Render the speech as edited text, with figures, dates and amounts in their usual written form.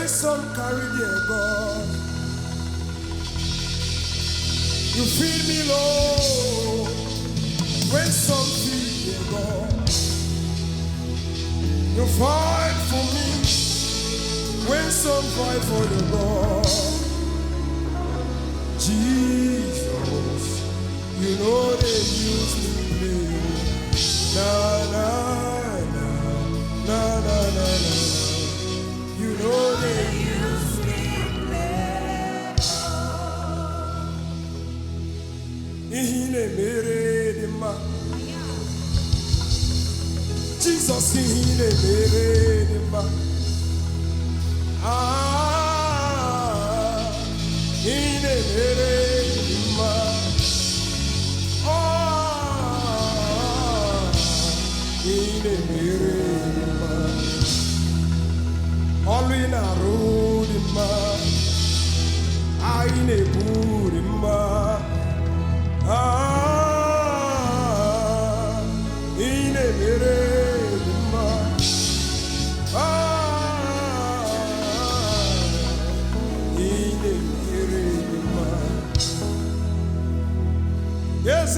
When some carry their God, you feed me, Lord. When some feed their God, you fight for me. When some fight for the God, Jesus, you know they use me play. Na na na na na na na. You know they use me play. Ihine mere de ma. Jesus ihine mere de ma. Ah, ihine mere de ma. Ah, ihine mere de ma. Olina rudima, aine burima, ine merema, ine merema. Yes,